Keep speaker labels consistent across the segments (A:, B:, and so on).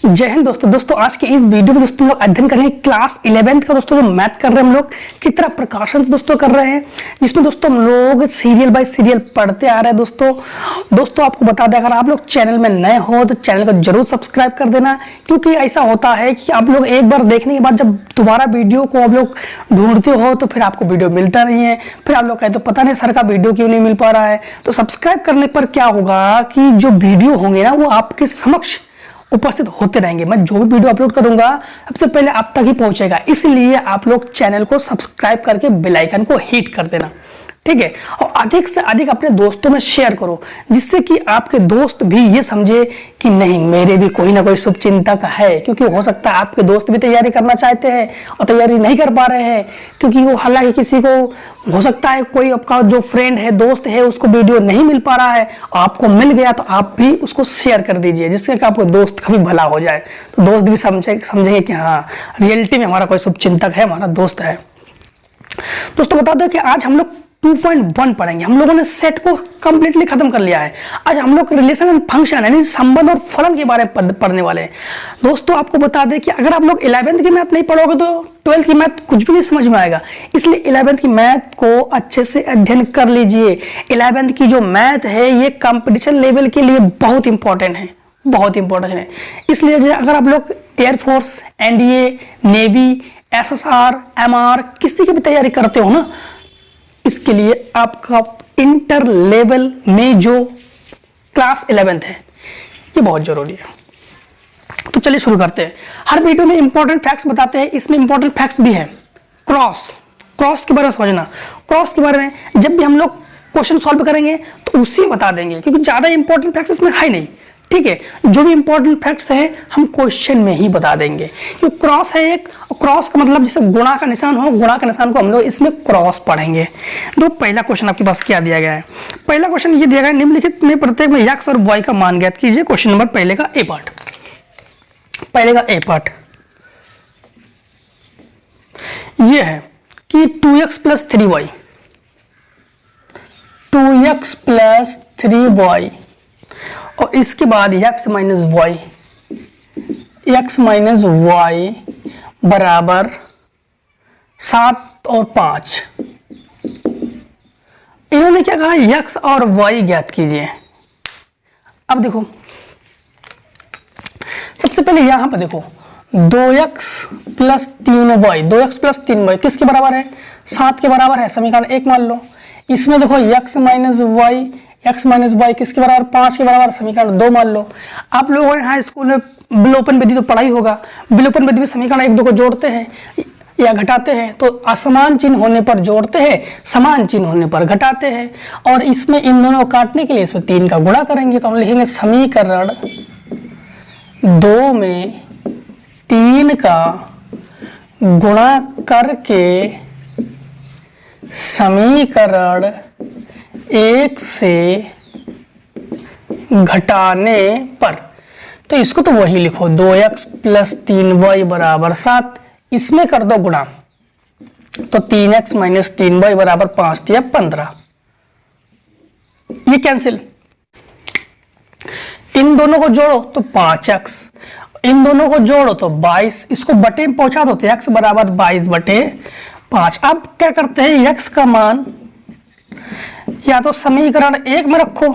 A: जय हिंद दोस्तों आज के इस वीडियो में दोस्तों लोग अध्ययन करेंगे क्लास 11th का दोस्तों जो मैथ कर रहे हैं हम लोग चित्रा प्रकाशन दोस्तों कर रहे हैं, जिसमें दोस्तों हम लोग सीरियल बाय सीरियल पढ़ते आ रहे हैं। दोस्तों आपको बता दें, अगर आप लोग चैनल में नए हो तो चैनल को जरूर सब्सक्राइब कर देना, क्योंकि ऐसा होता है कि आप लोग एक बार देखने के बाद जब दोबारा वीडियो को आप लोग ढूंढते हो तो फिर आपको वीडियो मिलता नहीं है, फिर आप लोग कहते हो पता नहीं सर का वीडियो क्यों नहीं मिल पा रहा है। तो सब्सक्राइब करने पर क्या होगा कि जो वीडियो होंगे ना वो आपके समक्ष उपस्थित होते रहेंगे। मैं जो भी वीडियो अपलोड करूंगा सबसे पहले आप तक ही पहुंचेगा, इसलिए आप लोग चैनल को सब्सक्राइब करके बेल आइकन को हिट कर देना, ठीक है। और अधिक से अधिक अपने दोस्तों में शेयर करो, जिससे कि आपके दोस्त भी ये समझे कि नहीं मेरे भी कोई ना कोई शुभ चिंतक है, क्योंकि हो सकता है आपके दोस्त भी तैयारी करना चाहते हैं और तैयारी नहीं कर पा रहे हैं, क्योंकि वो हालांकि किसी को हो सकता है कोई आपका जो फ्रेंड है दोस्त है उसको वीडियो नहीं मिल पा रहा है, आपको मिल गया तो आप भी उसको शेयर कर दीजिए, जिससे कि आपको दोस्त का भी भला हो जाए, तो दोस्त भी समझेंगे कि हाँ रियलिटी में हमारा कोई शुभ चिंतक है, हमारा दोस्त है। दोस्तों बता दो कि आज हम लोग 2.1 पढ़ेंगे। हम लोगों ने सेट को कंप्लीटली खत्म कर लिया है। आज हम लोग रिलेशन एंड फंक्शन यानी संबंध और फलन के बारे में पढ़ने वाले हैं। दोस्तों आपको बता दें कि अगर आप लोग 11th की मैथ नहीं पढ़ोगे तो 12th की मैथ कुछ भी नहीं समझ में आएगा, इसलिए 11th की मैथ को अच्छे से अध्ययन कर लीजिए। 11th की जो मैथ है ये कंपटीशन लेवल के लिए बहुत इंपॉर्टेंट है, बहुत इंपॉर्टेंट है। इसलिए अगर आप लोग air force, NDA, navy, SSR, MR किसी की भी तैयारी करते हो ना, इसके लिए आपका इंटर लेवल में जो क्लास 11th है ये बहुत जरूरी है। तो चलिए शुरू करते हैं। हर वीडियो में इंपॉर्टेंट फैक्ट्स बताते हैं, इसमें इंपॉर्टेंट फैक्ट्स भी है। क्रॉस के बारे में समझना। क्रॉस के बारे में जब भी हम लोग क्वेश्चन सॉल्व करेंगे तो उसी बता देंगे, क्योंकि ज्यादा इंपॉर्टेंट फैक्ट्स इसमें है नहीं, ठीक है। जो भी इंपॉर्टेंट फैक्ट्स है हम क्वेश्चन में ही बता देंगे। क्योंकि क्रॉस है एक, क्रॉस का मतलब जैसे गुणा का निशान हो, गुणा का निशान को हम लोग इसमें क्रॉस पढ़ेंगे। तो पहला क्वेश्चन आपके पास क्या दिया गया है? पहला क्वेश्चन ये दिया गया है, निम्नलिखित में प्रत्येक में x और y का मान ज्ञात कीजिए। क्वेश्चन नंबर पहले का ए पार्ट। पहले का ए पार्ट ये है कि 2x + 3y 2x + 3y और इसके बाद x - y बराबर 7 और 5। इन्होंने क्या कहा? x और y ज्ञात कीजिए। अब देखो सबसे पहले यहां पर देखो 2x + 3y 2x + 3y किसके बराबर है? 7 के बराबर है, समीकरण 1 मान लो। इसमें देखो x - y किसके बराबर? 5 के बराबर, समीकरण 2 मान लो। आप लोगों ने हाँ स्कूल में विलोपन विधि तो पढ़ा ही होगा। विलोपन विधि में समीकरण 1 2 को जोड़ते हैं या घटाते हैं, तो असमान चिन्ह होने पर जोड़ते हैं, समान चिन्ह होने पर घटाते हैं। और इसमें इन दोनों को काटने के लिए इसमें 3 का गुणा करेंगे, तो हम लिखेंगे समीकरण 2 में 3 का गुणा करके समीकरण 1 से घटाने पर, तो इसको तो वही लिखो 2x + 3y बराबर 7। इसमें कर दो गुणा, तो 3x - 3y बराबर 5 दिया 15। ये कैंसिल। इन दोनों को जोड़ो तो 5x, इन दोनों को जोड़ो तो 22। इसको बटे में पहुंचा दो तो x बराबर 22/5। अब क्या करते हैं, x का मान या तो समीकरण 1 में रखो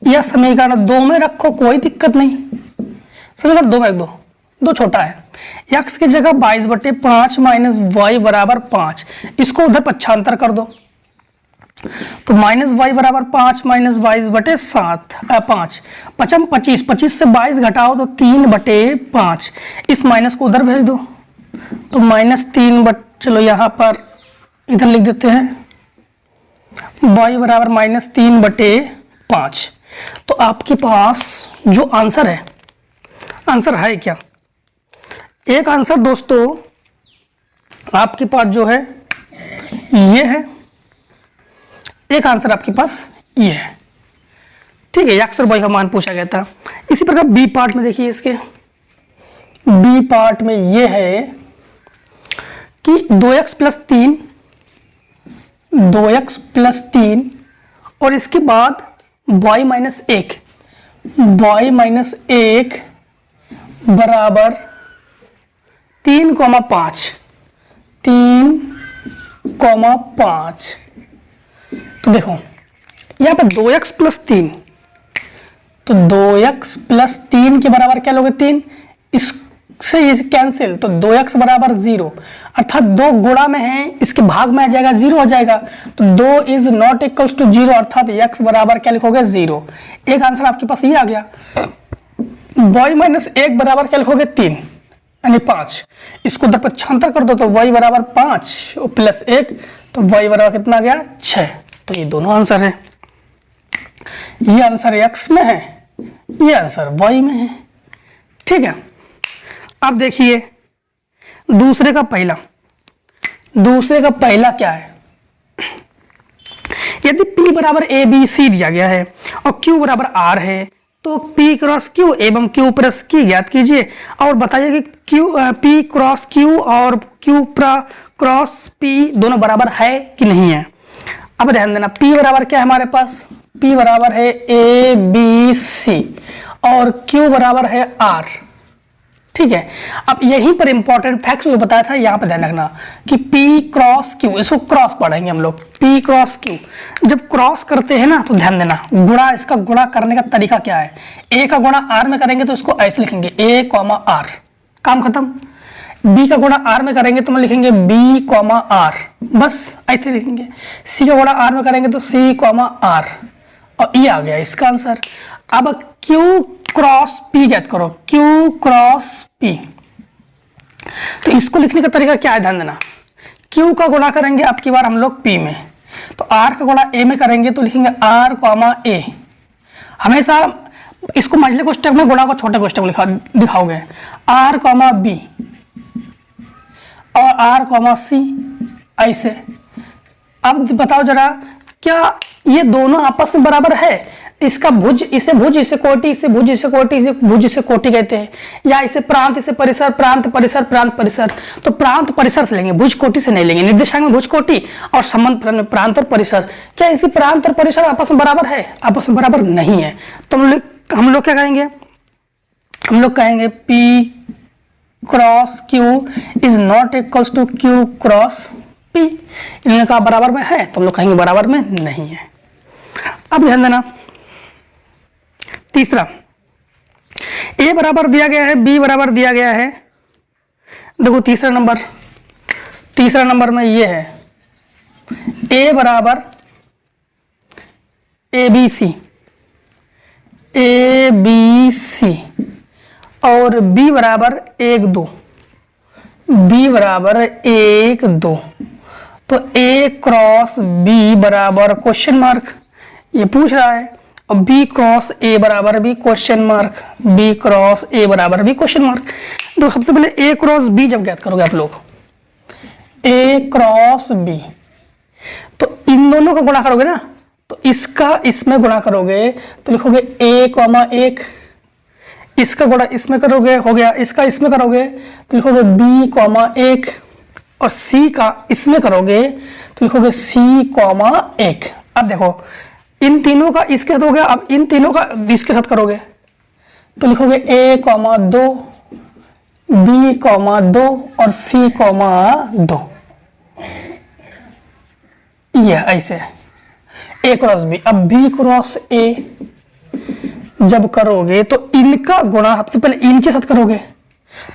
A: या समीकरण 2 में रखो, कोई दिक्कत नहीं। समीकरण 2 में रख दो, 2 छोटा है। x की जगह 22/5 - y बराबर 5, इसको उधर पक्षांतर कर दो, तो -y बराबर 5 - 22/7 5 5 25 से 22 घटाओ तो 3/5। इस माइनस को उधर भेज दो तो -3 चलो यहाँ पर इधर लिख देते हैं y बराबर -3/5। तो आपके पास जो आंसर है, आंसर है क्या? एक आंसर दोस्तों आपके पास जो है ये है, एक आंसर आपके पास ये है, ठीक है। x और y का मान पूछा गया था। इसी प्रकार बी पार्ट में देखिए, इसके बी पार्ट में ये है कि 2x + 3 और इसके बाद y - 1 बराबर 3,5, 3,5। तो देखो यहाँ पे 2x प्लस 3, तो 2x प्लस 3 के बराबर क्या लोगे 3, इससे ये कैंसिल, तो 2x बराबर 0, अर्थात 2 गुणा में है, इसके भाग में आ जाएगा 0 हो जाएगा, तो 2 इज नॉट इक्वल्स टू 0, अर्थात x बराबर क्या लिखोगे 0। एक आंसर आपके पास ये आ गया। y माइनस 1 बराबर क्या लिखोगे 3 यानी 5, इसको उधर पक्षांतर कर दो तो y बराबर 5 और प्लस 1, तो y बराबर कितना आ गया 6। तो ये दोनों आंसर है, ये आंसर x में है, ये आंसर y में है। ठीक है, अब देखिए दूसरे का पहला क्या है। यदि P बराबर ए बी सी दिया गया है और Q बराबर R है, तो P क्रॉस Q एवं Q प्लस Q ज्ञात कीजिए और बताइए कि P क्रॉस Q और Q क्रॉस P दोनों बराबर है कि नहीं है। अब ध्यान देना, P बराबर क्या है हमारे पास, P बराबर है ए बी सी और Q बराबर है R। ठीक है, अब यहीं पर इंपॉर्टेंट फैक्ट्स जो बताया था यहाँ पर ध्यान रखना कि P क्रॉस Q, इसको क्रॉस पढ़ेंगे हम लोग, P क्रॉस Q जब क्रॉस करते हैं ना तो ध्यान देना गुणा, इसका गुणा करने का तरीका क्या है। A का गुणा R में करेंगे तो इसको ऐसे लिखेंगे A, R, काम खत्म। B का गुणा R में करेंगे तो हम लिखेंगे B, R, बस ऐसे लिखेंगे। C का गुणा R में करेंगे तो C, R, और ये आ गया इसका आंसर। अब Q क्रॉस P ज्ञात करो, Q क्रॉस P, तो इसको लिखने का तरीका क्या है ध्यान देना। Q का गुणा करेंगे अब की बार हम लोग P में, तो R का गुणा A में करेंगे तो लिखेंगे R, A। हमेशा इसको मझले कोष्ठक में गुणा को छोटे कोष्ठक में दिखाओगे, R, B और R, C ऐसे। अब बताओ जरा क्या ये दोनों आपस में बराबर है। इसका भुज इसे भुज, इसे कोटि, इसे भुज, इसे कोटि, इसे भुज, इसे कोटि कहते हैं, या इसे प्रांत, इसे परिसर, प्रांत परिसर, प्रांत परिसर। तो प्रांत परिसर से लेंगे, भुज कोटि से नहीं लेंगे। निर्देशांक में भुज कोटि और संबंध फलन में प्रांत और परिसर। क्या इसकी प्रांत और परिसर आपस में बराबर है, आपस में बराबर नहीं है। तो हम लोग क्या कहेंगे, हम लोग कहेंगे P cross Q is not equals to Q cross P। इनका बराबर में है तो हम लोग कहेंगे बराबर में नहीं है। अब ध्यान देना तीसरा, A बराबर दिया गया है, B बराबर दिया गया है। देखो तीसरा नंबर में ये है A बराबर ABC और B बराबर 1, 2, B बराबर 1, 2। तो A क्रॉस B बराबर क्वेश्चन मार्क, ये पूछ रहा है, और B क्रॉस A बराबर भी question mark, B cross A बराबर भी क्वेश्चन मार्क। तो सबसे पहले A क्रॉस B जब ज्ञात करोगे आप लोग, A क्रॉस B, तो इन दोनों का गुणा करोगे ना, तो इसका इसमें गुणा करोगे तो लिखोगे A, 1, इसका गुणा इसमें करोगे हो गया, इसका इसमें करोगे तो लिखोगे B, 1, और C का इसमें करोगे तो लिखोगे C, 1। अब देखो इन तीनों का इसके साथ हो गया, अब इन तीनों का इसके साथ करोगे तो लिखोगे A, 2, B, 2 और C, 2। ये ऐसे A क्रॉस B। अब B क्रॉस A जब करोगे तो इनका गुणा सबसे पहले इनके साथ करोगे,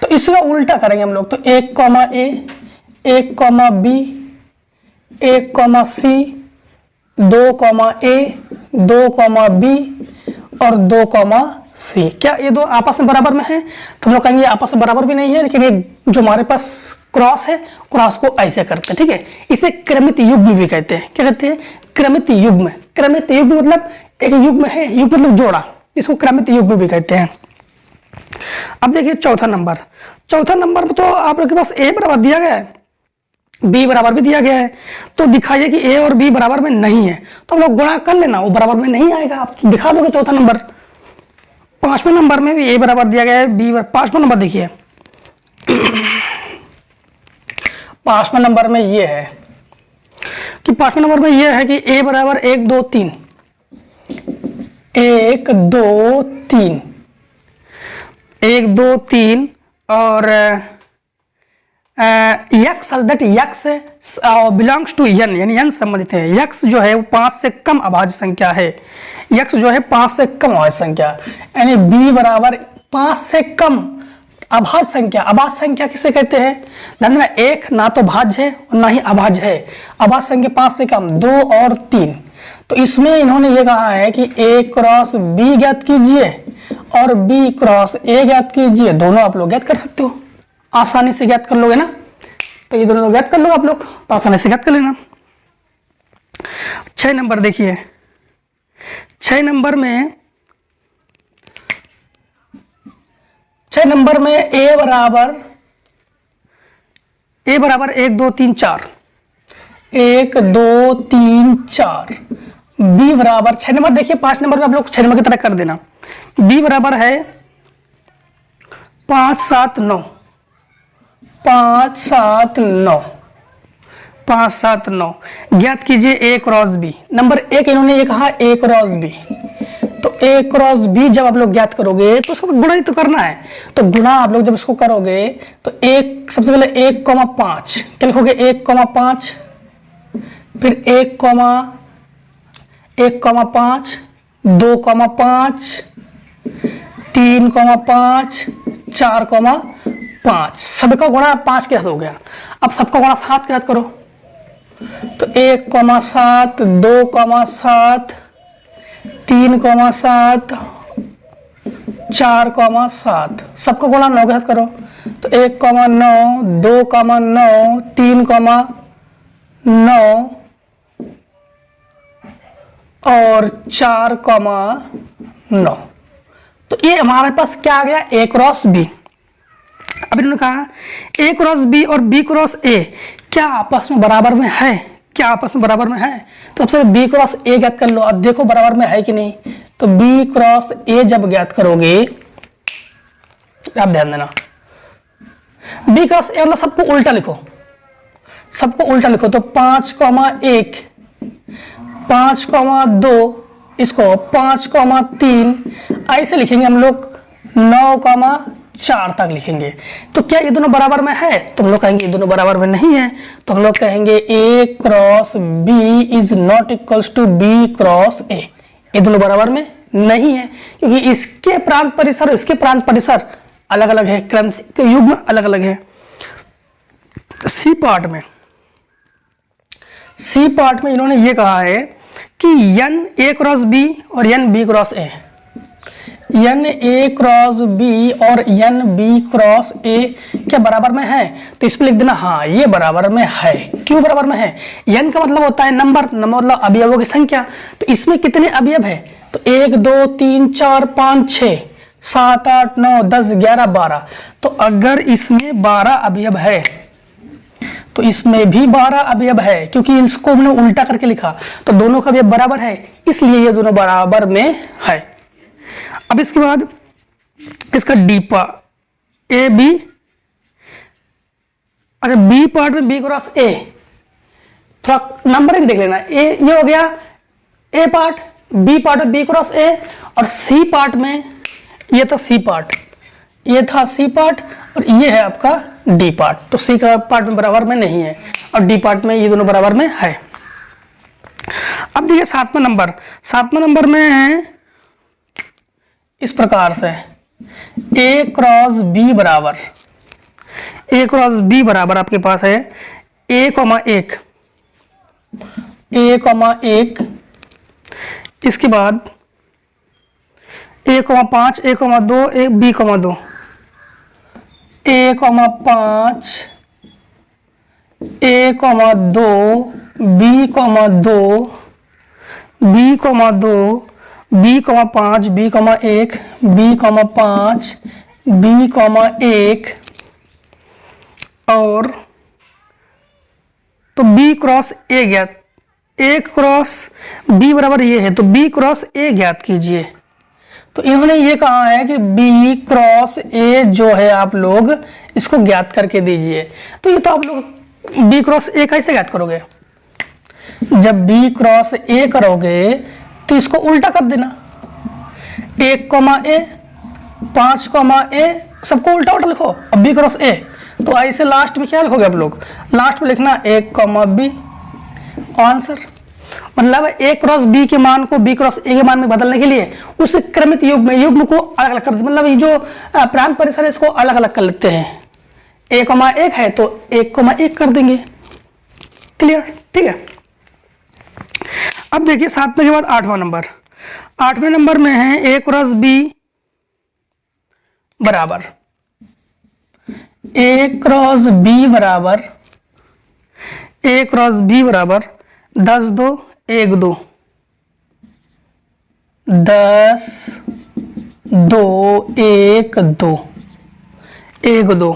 A: तो इसका उल्टा करेंगे हम लोग। तो 1, A, 1, B, 1, C, 2, A, 2, B और 2, C। क्या ये दो आपस में बराबर में है? तो हम लोग कहेंगे आपस में बराबर भी नहीं है, लेकिन ये जो हमारे पास क्रॉस है, क्रॉस को ऐसे करते हैं। ठीक है, इसे क्रमित युग्म भी कहते हैं। क्या कहते हैं? क्रमित युग्म। क्रमित युग्म मतलब एक युग्म है, युग्म मतलब जोड़ा, इसको क्रमित युग्म भी कहते हैं। अब देखिए चौथा नंबर में तो आप लोग के पास A बराबर दिया गया है, B बराबर भी दिया गया है, तो दिखाइए कि A और B बराबर में नहीं है। तो हम लोग गुणा कर लेना, वो बराबर में नहीं आएगा, आप दिखा दोगे चौथा नंबर। पांचवें नंबर में भी A बराबर दिया गया है, B बराबर। पांचवा नंबर देखिए, पांचवें नंबर में ये है कि पांचवें नंबर में ये है कि A बराबर 1, 2, 3, 1, 2, 3। 1 2 3 और यक्स दैट यक्स बिलोंग्स टू यन, यानी यन संबंधित है। यक्स जो है वो 5 से कम अभाज्य संख्या है। यक्स जो है 5 से कम अभाज्य संख्या, यानी b बराबर 5 से कम अभाज्य संख्या। अभाज्य संख्या किसे कहते हैं? ध्यान देना, एक ना तो भाज्य है और ना ही अभाज्य है। अभाज्य संख्या 5 से कम 2 और 3। तो इसमें इन्होंने ये कहा है कि a क्रॉस b ज्ञात कीजिए और b क्रॉस a ज्ञात कीजिए। दोनों आप लोग ज्ञात कर सकते हो, आसानी से ज्ञात कर लोगे ना। तो ये दोनों ज्ञात कर लो आप लोग, तो आसानी से ज्ञात कर लेना। 6 नंबर देखिए, 6 नंबर में a बराबर 1 2 3 4, 1 2 3 4। b बराबर 6 नंबर देखिए, 5 नंबर में आप लोग 6 नंबर की तरह कर देना। b बराबर है 5 7 9, 5 7 9, 5 7 9। ज्ञात कीजिए a क्रॉस b। नंबर 1 इन्होंने ये कहा a क्रॉस b, तो a क्रॉस b जब आप लोग ज्ञात करोगे तो उसका गुणा ही तो करना है। तो गुणा आप लोग जब इसको करोगे तो एक सबसे पहले 1,5 क्या लिखोगे? 1,5, फिर 1,5, 2,5, 3,5, 4,5। सबका गुणा 5 के साथ हो गया। अब सबका गुणा 7 के साथ करो, तो 1,7, 2,7, 3,7, 4,7। सबका गुणा 9 के साथ करो, तो 1,9, 2,9, 3,9 और 4,9। तो ये हमारे पास क्या आ गया? a cross b। अब इन्होंने कहा a क्रॉस b और b क्रॉस a क्या आपस में बराबर में है? क्या आपस में बराबर में है? तो सबसे b क्रॉस a ज्ञात कर लो। अब देखो बराबर में है कि नहीं। तो b क्रॉस a जब ज्ञात करोगे, आप ध्यान देना, b क्रॉस a मतलब सबको उल्टा लिखो, सबको उल्टा लिखो। तो 5,1, 5,2, इसको 5,3 ऐसे लिखेंगे हम लोग, 9,4 तक लिखेंगे। तो क्या ये दोनों बराबर में है? तो हम लोग कहेंगे ये दोनों बराबर में नहीं है। तो हम लोग कहेंगे a cross b is not equals to b cross a। ये दोनों बराबर में नहीं है, क्योंकि इसके प्रांत परिसर और इसके प्रांत परिसर अलग अलग है, क्रम युग्म अलग अलग है। सी पार्ट में इन्होंने ये कहा है कि n a क्रॉस b और n b cross a, n a cross b और n b क्रॉस a क्या बराबर में है? तो इस पर लिख देना हाँ ये बराबर में है। क्यों बराबर में है? n का मतलब होता है नंबर, मतलब अवयवों की संख्या। तो इसमें कितने अवयव है? तो 1 2 3 4 5 6 7 8 9 10 11 12। तो अगर इसमें 12 अवयव है तो इसमें भी 12 अवयव है, क्योंकि इसको हमने उल्टा करके लिखा। तो दोनों का अवयव बराबर है, इसलिए ये दोनों बराबर में है। अब इसके बाद इसका डी पार्ट ए बी, अच्छा बी पार्ट में b क्रॉस a, थोड़ा नंबरिंग देख लेना। ये हो गया a पार्ट, b पार्ट में b क्रॉस a, और c पार्ट में ये था c पार्ट, ये था c पार्ट, और ये है आपका d पार्ट। तो c का पार्ट में बराबर में नहीं है और d पार्ट में ये दोनों बराबर में है। अब देखिए 7वां नंबर में है इस प्रकार से a क्रॉस b बराबर आपके पास है a,1, इसके बाद a,5, a,2, b,2, a,5, a,2, b,2, b,2, b,5, b,1, b,5, b,1 और तो b क्रॉस a ज्ञात, a क्रॉस b बराबर ये है, तो b क्रॉस a ज्ञात कीजिए। तो इन्होंने ये कहा है कि b क्रॉस a जो है आप लोग इसको ज्ञात करके दीजिए। तो ये तो आप लोग b क्रॉस a कैसे ज्ञात करोगे? जब b क्रॉस a करोगे तो इसको उल्टा कर देना, 1,a 5 कॉमा ए, सबको उल्टा उल्टा लिखो, अब बी क्रॉस ए। तो ऐसे लास्ट में क्या लिखोगे आप लोग, लास्ट में लिखना ए कॉमा बी, आंसर। मतलब ए क्रॉस बी के मान को बी क्रॉस ए के मान में बदलने के लिए उस क्रमित युग्म को अलग अलग कर, मतलब ये जो प्रांत परिसर है इसको अलग अलग कर लेते हैं। ए कॉमा 1 है तो 1 कॉमा 1 कर देंगे, क्लियर, ठीक है। अब देखिए 7वें के बाद 8वां नंबर, 8वें नंबर में है ए क्रॉस बी बराबर, ए क्रॉस बी बराबर, ए क्रॉस बी बराबर 10 2 1 2, 10 2 1 2 1 2।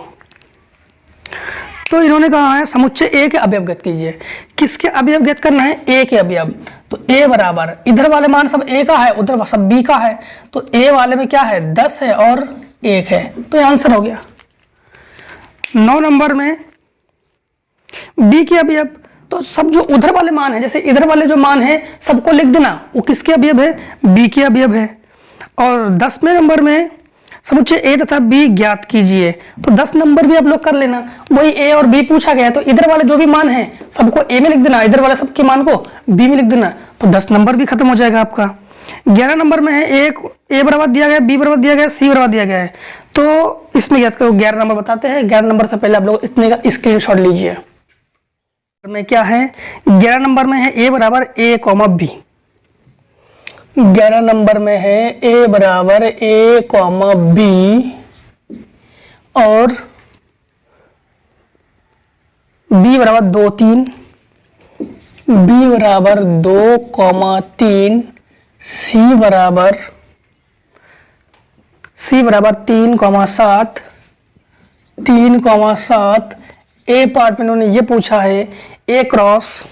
A: तो इन्होंने कहा है समुच्चय ए के अवयव ज्ञात कीजिए। किसके अवयव ज्ञात करना है, ए के अवयव। तो ए बराबर, इधर वाले मान सब ए का है, उधर सब बी का है, तो ए वाले में क्या है 10 है और 1 है, तो ये आंसर हो गया। 9 नंबर में बी के अवयव, तो सब जो उधर वाले मान है, जैसे इधर वाले जो मान है सबको लिख देना, वो किसके अवयव है, बी के अवयव है। और 10वें नंबर में समुच्चय ए तथा बी ज्ञात कीजिए, तो 10 नंबर भी आप लोग कर लेना, वही ए और बी पूछा गया है, तो इधर वाले जो भी मान है सबको ए में लिख देना, इधर वाले सबके मान को बी में लिख देना, तो 10 नंबर भी खत्म हो जाएगा आपका। 11 नंबर में है ए बराबर दिया गया, बी बराबर दिया गया, सी बराबर दिया गया है, तो इसमें ज्ञात करो। 11 नंबर बताते हैं, 11 नंबर से पहले आप लोग इतने का स्क्रीनशॉट लीजिए। में क्या है, 11 नंबर में है ए बराबर ए कॉमा बी, 11 नंबर में है ए बराबर ए कॉमा बी और बी बराबर 2 3, बी बराबर 2 कॉमा 3, सी बराबर 3 कॉमा 7, 3 कॉमा 7। ए पार्ट में उन्होंने ये पूछा है ए क्रॉस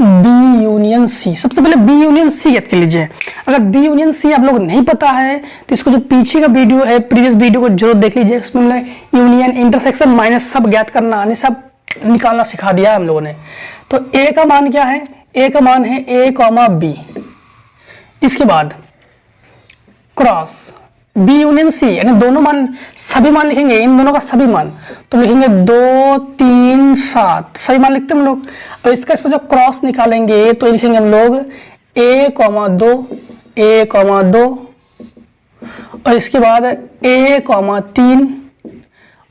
A: बी यूनियन सी। सबसे पहले बी यूनियन सी याद कर लीजिए। अगर बी यूनियन सी आप लोग नहीं पता है तो इसको जो पीछे का वीडियो है, प्रीवियस वीडियो को जरूर देख लीजिए, उसमें हमने यूनियन, इंटरसेक्शन, माइनस सब ज्ञात करना, यानी सब निकालना सिखा दिया है हम लोगों ने। तो ए का मान क्या है, ए का मान है ए कॉमा बी, इसके बाद क्रॉस बी यूनियन सी, यानी दोनों मान, सभी मान लिखेंगे, इन दोनों का सभी मान, तो लिखेंगे 2 3 7, सभी मान लिखते हैं हम लोग। और इसका इसमें जो क्रॉस निकालेंगे तो लिखेंगे हम लोग a, 2 a, 2 और इसके बाद a, 3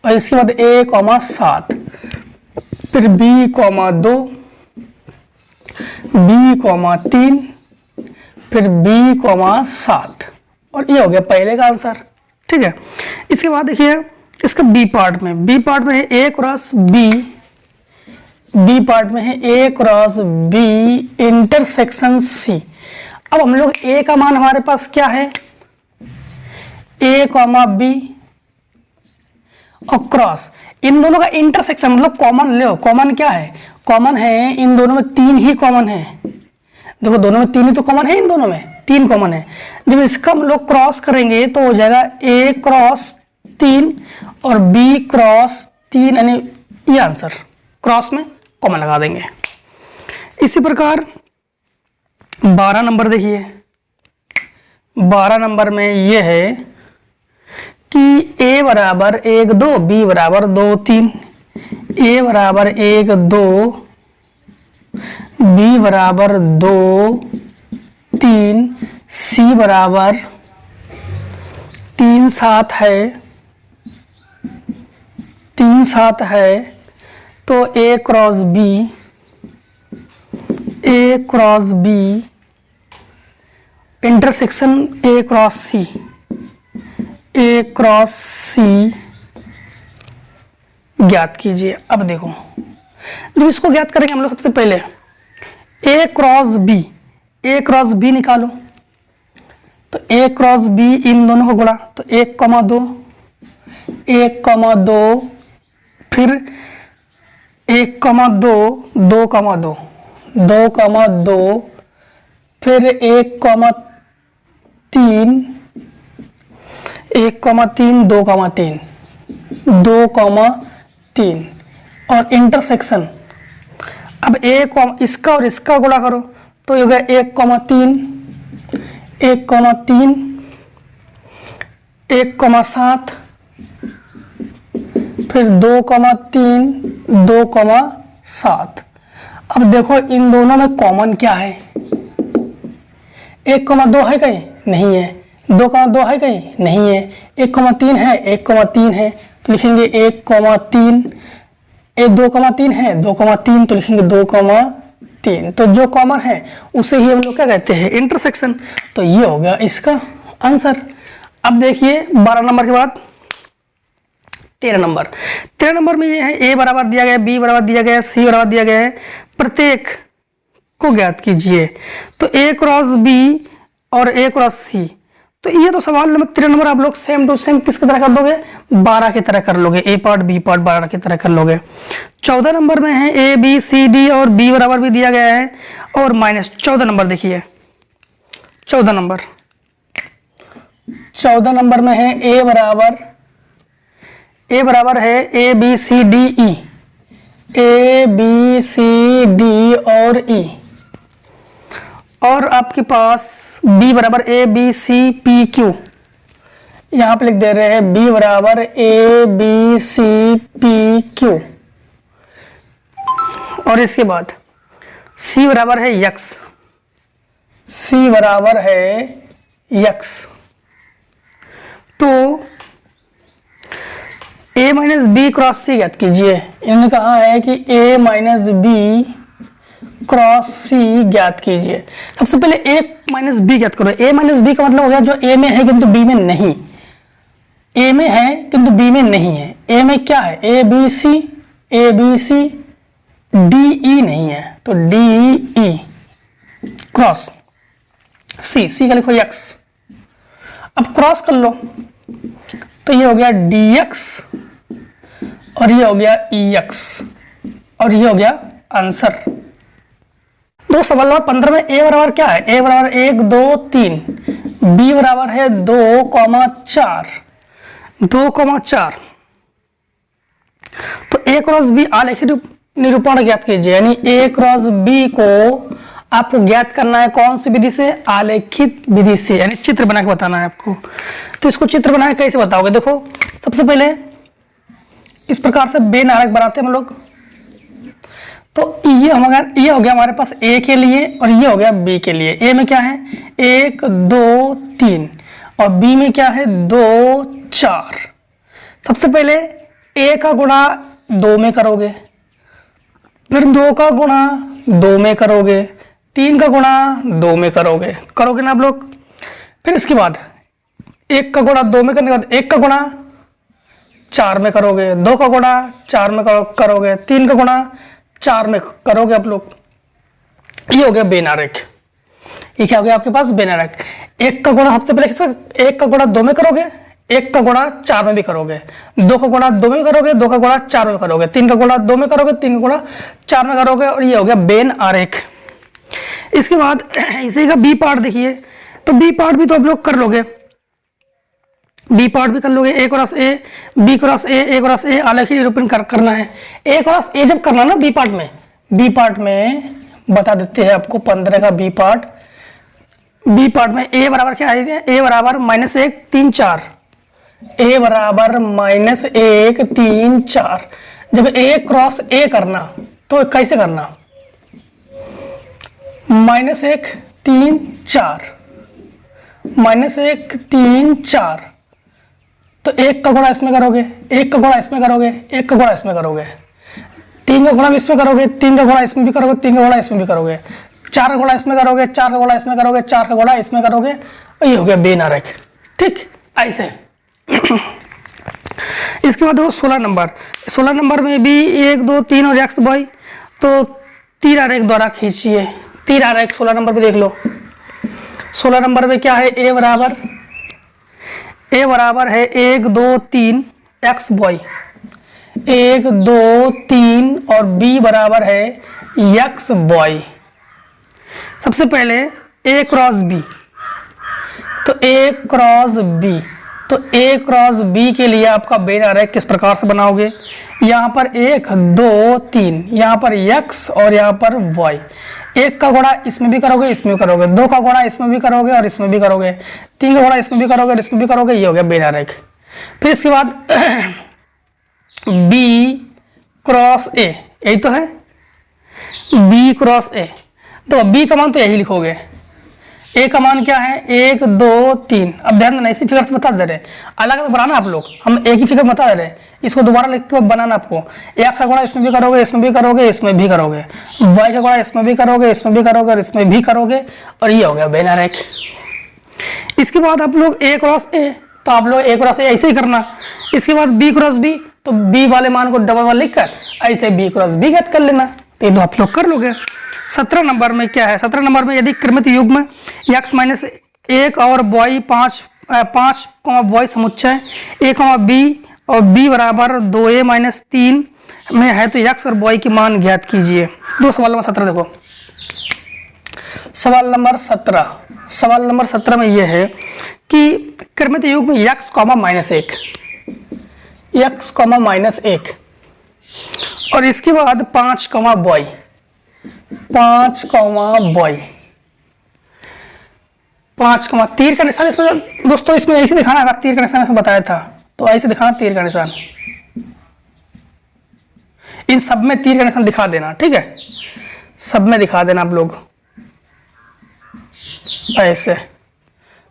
A: और इसके बाद a, 7, फिर b, 2 b, 3 फिर b, 7 और ये हो गया पहले का आंसर, ठीक है। इसके बाद देखिए इसका बी पार्ट में, बी पार्ट में है ए क्रॉस बी, बी पार्ट में है ए क्रॉस बी इंटरसेक्शन सी। अब हम लोग ए का मान हमारे पास क्या है, ए कॉमा बी और क्रॉस, इन दोनों का इंटरसेक्शन मतलब कॉमन ले, कॉमन क्या है, कॉमन है इन दोनों में 3 ही कॉमन है। देखो दोनों में 3 ही तो कॉमन है, इन दोनों में 3 कॉमन है। जब इसका हम लोग क्रॉस करेंगे तो हो जाएगा ए क्रॉस 3 और बी क्रॉस 3, यानी ये आंसर क्रॉस में कॉमन लगा देंगे। इसी प्रकार 12 नंबर देखिए, 12 नंबर में ये है कि ए बराबर 1 2, बी बराबर 2 3, ए बराबर 1 2, बी बराबर 2 3, सी बराबर 3 7 है, 3 7 है, तो A cross B, A cross B intersection A cross C, A cross C ज्ञात कीजिए। अब देखो जब इसको ज्ञात करेंगे हम लोग सबसे पहले ए cross B, A cross B निकालो, तो ए क्रॉस बी इन दोनों को गुणा, तो 1 2, 1 2, फिर 1 2, 2 2, 2 2, फिर 1 3, 1 3, 2 3, 2 3 और इंटरसेक्शन। अब इसका और इसका गुणा करो तो ये हो गया 1 3, 1 3, 1,7, फिर 2,3, 2,7। अब देखो इन दोनों में कॉमन क्या है? 1,2 है कहीं? नहीं है। 2,2 है कहीं? नहीं है। 1,3 है? 1,3 है, तो लिखेंगे 1,3। 2,3 है? 2,3, तो लिखेंगे 2,3। तो जो कॉमन है उसे ही हम लोग क्या कहते हैं? इंटरसेक्शन। तो ये हो गया इसका आंसर। अब देखिए 12 नंबर के बाद 13 नंबर। 13 नंबर में ये है, ए बराबर दिया गया, बी बराबर दिया गया, सी बराबर दिया गया है, प्रत्येक को ज्ञात कीजिए। तो ए क्रॉस बी और ए क्रॉस सी। तो ये तो सवाल नंबर 13 नंबर आप लोग सेम टू सेम किसकी तरह कर लोगे? 12 की तरह कर लोगे। ए पार्ट बी पार्ट 12 की तरह कर लोगे। 14 नंबर में है ए बी सी डी और बी बराबर भी दिया गया है और माइनस 14 नंबर देखिए। 14 नंबर में है ए बराबर है A B C D E, A B C D और ई, और आपके पास b बराबर A B C P Q. यहाँ पे लिख दे रहे हैं b बराबर A B C P Q, और इसके बाद c बराबर है यक्स, c बराबर है यक्स। तो a minus B cross C ज्ञात कीजिए। इन्होंने कहा है कि a minus B cross C ज्ञात कीजिए। सबसे पहले a माइनस बी ज्ञात करो। a माइनस बी का मतलब हो गया जो a में है किंतु b में नहीं, a में है किंतु b में नहीं है। a में क्या है? a b c d e नहीं है, तो d e क्रॉस c का लिखो x। अब क्रॉस कर लो तो ये हो गया dx और ये हो गया ex और ये हो गया आंसर। दो सवाल नंबर 15 में a बराबर क्या है? a बराबर 1 2 3, b बराबर है 2,4, 2,4। तो a क्रॉस b आलेखी निरूपण ज्ञात कीजिए। यानी a क्रॉस b को आपको ज्ञात करना है कौन सी विधि से? आलेखित विधि से, यानी चित्र बना के बताना है आपको। तो इसको चित्र बना के कैसे बताओगे? देखो सबसे पहले इस प्रकार से बेन आरेख बनाते हैं हम लोग। तो ये हो गया हमारे पास a के लिए और ये हो गया b के लिए। a में क्या है? 1 2 3 और b में क्या है? 2 4। सबसे पहले a का गुणा 2 में करोगे, फिर 2 का गुणा 2 में करोगे, 3 का गुणा 2 में करोगे ना आप लोग। फिर इसके बाद 1 का गुणा 2 में करने के बाद 1 का गुणा 4 में करोगे, 2 का गुणा 4 में करोगे, 3 का गुणा 4 में करोगे आप लोग। ये हो गया बेन आरेख। ये क्या हो गया आपके पास? बेन आरेख। 1 का गुणा सबसे पहले 1 का गुणा 2 में करोगे, 1 का गुणा 4 में भी करोगे, 2 का गुणा 2 में करोगे, 2 का गुणा 4 में करोगे, 3 का गुणा 2 में करोगे, 3 का गुणा 4 में करोगे, और ये हो गया बेन आरेख। इसके बाद इसी का बी पार्ट देखिए। तो बी पार्ट भी तो आप लोग कर लोगे, बी पार्ट भी कर लोगे। A cross A, B cross A cross A आलेखी निरूपण करना है। ए क्रॉस ए जब करना ना बी पार्ट में बता देते हैं आपको 15 का बी पार्ट में ए बराबर क्या है? ए बराबर -1 3 4, ए बराबर -1 3 4। जब ए क्रॉस ए करना तो कैसे करना? -1 3 4, -1 3 4। तो 1 का गुणा इसमें करोगे, 1 का गुणा इसमें करोगे, 1 का गुणा इसमें करोगे, 3 का गुणा इसमें करोगे, 3 का गुणा इसमें भी करोगे, 3 का गुणा इसमें भी करोगे, 4 का गुणा इसमें करोगे, 4 का गुणा इसमें करोगे, 4 का गुणा इसमें करोगे, और ये हो गया बेन आरेख। ठीक ऐसे। इसके बाद 16 नंबर में भी 1 2 3 और एक्स वाई। तो तीर आरेख द्वारा खींचिए। तीर आरेख 16 नंबर पे देख लो। 16 नंबर में क्या है? ए बराबर है 1 2 3 एक्स वाई, 1 2 3 और b बराबर है एक्स वाई। सबसे पहले a क्रॉस b, तो a क्रॉस b के लिए आपका बेन आरेख किस प्रकार से बनाओगे? यहाँ पर 1 2 3, यहाँ पर x और यहाँ पर y। 1 का गुणा इसमें भी करोगे, इसमें भी करोगे, 2 का गुणा इसमें भी करोगे और इसमें भी करोगे, 3 का गुणा इसमें भी करोगे, इसमें भी करोगे, ये हो गया बेनारेख। फिर इसके बाद B क्रॉस A, यही तो है B क्रॉस A। तो B का मान तो यही लिखोगे, A का मान क्या है 1 2 3। अब ध्यान देना, इसी फिगर से बता दे रहे, अलग अलग बनाना आप लोग, हम एक ही फिगर बता दे रहे, इसको दोबारा लिख के बनाना आपको। x का गुणा इसमें भी करोगे, इसमें भी करोगे, इसमें भी करोगे, y का गुणा इसमें भी करोगे, इसमें भी करोगे और इसमें भी करोगे, और ये हो गया बेनारेख। इसके बाद आप लोग A क्रॉस A, तो आप लोग A क्रॉस A ऐसे ही करना। इसके बाद B क्रॉस B, तो B वाले मान को डबल वन लिख कर ऐसे B क्रॉस B ज्ञात कर लेना, तो ये आप लोग कर लोगे। 17 नंबर में क्या है, 17 नंबर में यदि क्रमित युग्म x माइनस 1 और y 5 y समुच्चय a, b और b बराबर 2a माइनस 3 में है तो x और y की मान ज्ञात कीजिए। दो सवाल नंबर 17 देखो, सवाल नंबर 17 में यह है कि क्रमित युग्म x, माइनस 1 और इसके बाद 5 y, 5 तीर का निशान इसमें दोस्तों, इसमें ऐसे दिखाना है, तीर का निशान इसमें बताया था, तो ऐसे दिखाना तीर का निशान, इन सब में तीर का निशान दिखा देना, ठीक है, सब में दिखा देना आप लोग, ऐसे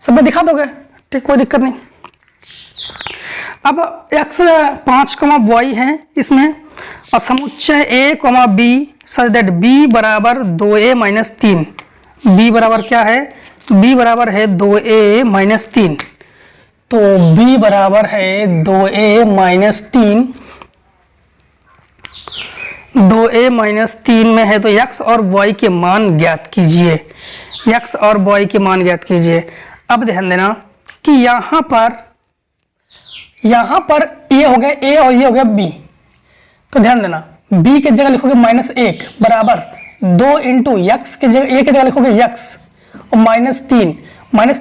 A: सब में दिखा दोगे, ठीक, कोई दिक्कत नहीं। अब x 5 y है इसमें, और समुच्चय a, b such that b बराबर 2a माइनस 3, b बराबर क्या है, b बराबर है 2a माइनस 3, तो b बराबर है 2a माइनस 3, 2a माइनस 3 में है तो x और y के मान ज्ञात कीजिए, x और y के मान ज्ञात कीजिए। अब ध्यान देना कि यहाँ पर ये हो गया a और ये हो गया b, तो ध्यान देना b के जगह लिखोगे -1 बराबर 2 इंटू एक्स के जगह a के जगह लिखोगे x और -3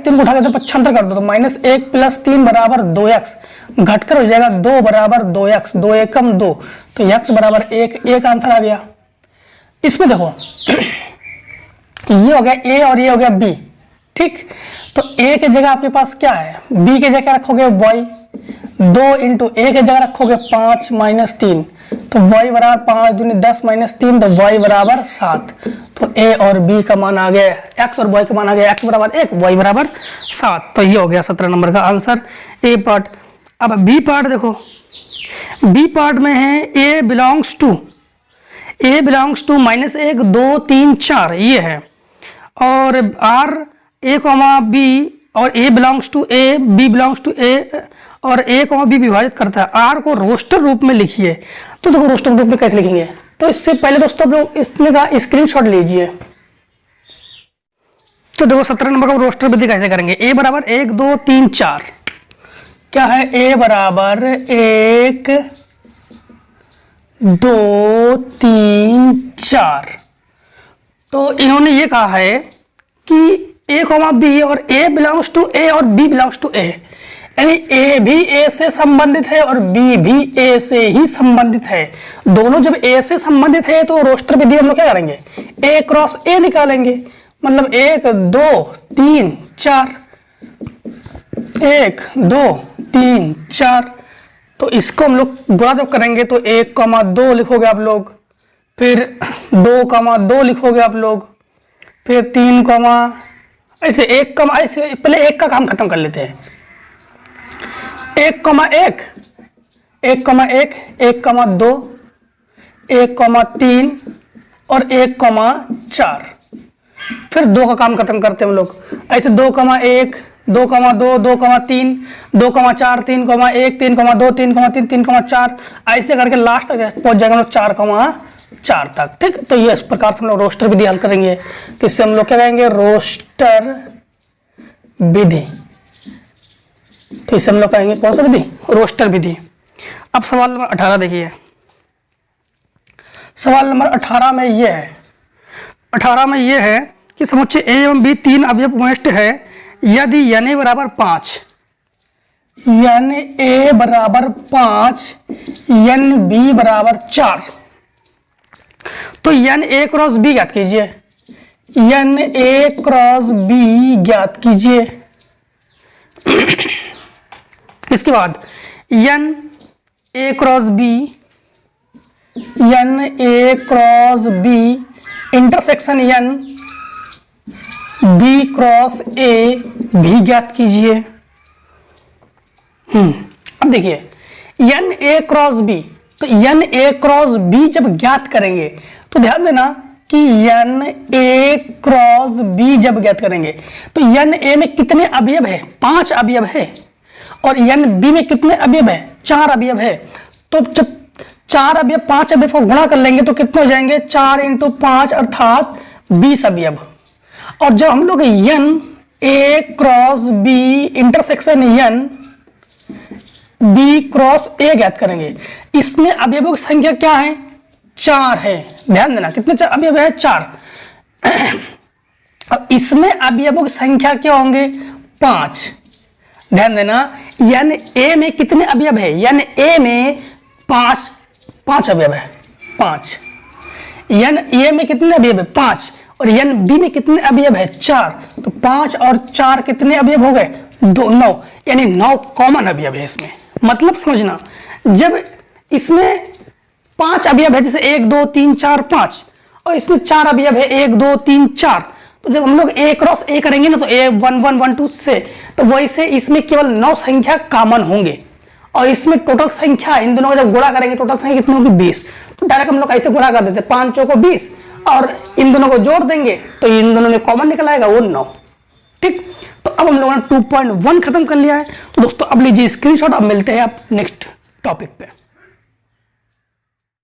A: को उठा के तो पक्षांतर कर दो, तो -1 प्लस 3 बराबर 2x, घटकर हो जाएगा 2 बराबर 2x, 2 एकम 2, तो x बराबर 1, एक आंसर आ गया। इसमें देखो ये हो गया a और ये हो गया b, ठीक, तो a के जगह आपके पास क्या है, b के जगह रखोगे y, 2 इंटू a के जगह रखोगे 5 माइनस 3, तो y बराबर 5 दूनी 10 माइनस 3, तो y बराबर 7, तो a और b का मान आ गया, x और y का मान आ गया, x बराबर 1, y बराबर 7, तो ये हो गया 17 नंबर का आंसर a पार्ट। अब b पार्ट देखो, b पार्ट में है a बिलोंग्स टू -1 2 3 4 ये है, और r a, b और a belongs to a, b belongs to a और a, b विभाजित करता है। r को रोस्टर रूप में लिखिए, तो देखो रोस्टर रूप में कैसे लिखेंगे, तो इससे पहले दोस्तों आप लोग इसमें का स्क्रीनशॉट लीजिए। तो देखो 17 नंबर का रोस्टर विधि कैसे करेंगे, a बराबर 1 2 3 4, क्या है a बराबर 1 2 3 4, तो इन्होंने ये कहा है कि a, b और a बिलोंग्स टू a और b बिलोंग्स टू a, यानी a भी a से संबंधित है और b भी a से ही संबंधित है। दोनों जब a से संबंधित है तो रोस्टर विधि हम लोग क्या करेंगे, a क्रॉस a निकालेंगे, मतलब 1 2 3 4, 1 2 3 4, तो इसको हम लोग गुणा जब करेंगे तो 1 2 लिखोगे आप लोग, फिर 2 2 लिखोगे आप लोग, फिर 3 ऐसे 1 ऐसे पहले 1 का काम खत्म कर लेते हैं, 1 1 1 1 2 1 3 और 1 4, फिर 2 का काम खत्म करते हैं हम लोग, ऐसे 2 1 2 2 2 3 2 4 3 1 3 2 3 3 3 4, ऐसे करके लास्ट तक पहुंच जाएंगे हम लोग 4 तक, ठीक। तो ये इस प्रकार से हम लोग रोस्टर विधि हल करेंगे, तो इससे हम लोग क्या कहेंगे, रोस्टर विधि, तो इसे हम लोग कहेंगे कौन सा विधि, रोस्टर विधि। अब सवाल नंबर 18 देखिए, सवाल नंबर 18 में यह है कि समुच्चय a एवं b 3 अवयवपुष्ट है यदि n बराबर 5, n a बराबर 5 n b बराबर 4, तो n a क्रॉस b ज्ञात कीजिए, n a क्रॉस b ज्ञात कीजिए। इसके बाद N A cross B, N A cross B intersection N B cross A भी ज्ञात कीजिए। अब देखिए एन ए क्रॉस बी, तो एन ए क्रॉस बी जब ज्ञात करेंगे तो ध्यान देना कि एन ए क्रॉस बी जब ज्ञात करेंगे तो एन ए में कितने अवयव है, 5 अवयव है, और एन बी में कितने अवयव है, 4 अवयव है। तो जब 4 अवयव 5 अवयव को गुणा कर लेंगे तो कितने हो जाएंगे, 4 × 5 अर्थात 20 अवयव। और जब हम लोग N A cross B intersection N B cross A ज्ञात करेंगे, इसमें अवयवों की संख्या क्या है, 4 है। ध्यान देना कितने अवयव है, 4। अब इसमें अवयवों की संख्या क्या होंगे, 5। ध्यान देना एन ए में कितने अवयव है, एन ए में 5 अवयव है, 5। एन ए में कितने अवयव है, 5, और एन बी में कितने अवयव है, 4। तो 5 और 4 कितने अवयव हो गए, 2, 9, यानी 9 कॉमन अवयव है इसमें। मतलब समझना, जब इसमें 5 अवयव है, जैसे 1 2 3 4 5, और इसमें 4 अवयव है 1 2 3 4, तो जब हम लोग ए क्रॉस ए करेंगे ना तो ए 1 1 1 2 से, तो वैसे इसमें केवल 9 संख्या कॉमन होंगे, और इसमें टोटल संख्या इन दोनों को जब गुणा करेंगे टोटल संख्या कितनी होगी, 20। तो डायरेक्ट हम लोग ऐसे गुणा कर देते, 5 चौको 20, और इन दोनों को जोड़ देंगे तो इन दोनों में कॉमन निकल आएगा, वो 9। ठीक, तो अब हम लोगों ने 2.1 खत्म कर लिया है। तो दोस्तों अब लीजिए स्क्रीनशॉट, अब मिलते हैं आप नेक्स्ट टॉपिक पे।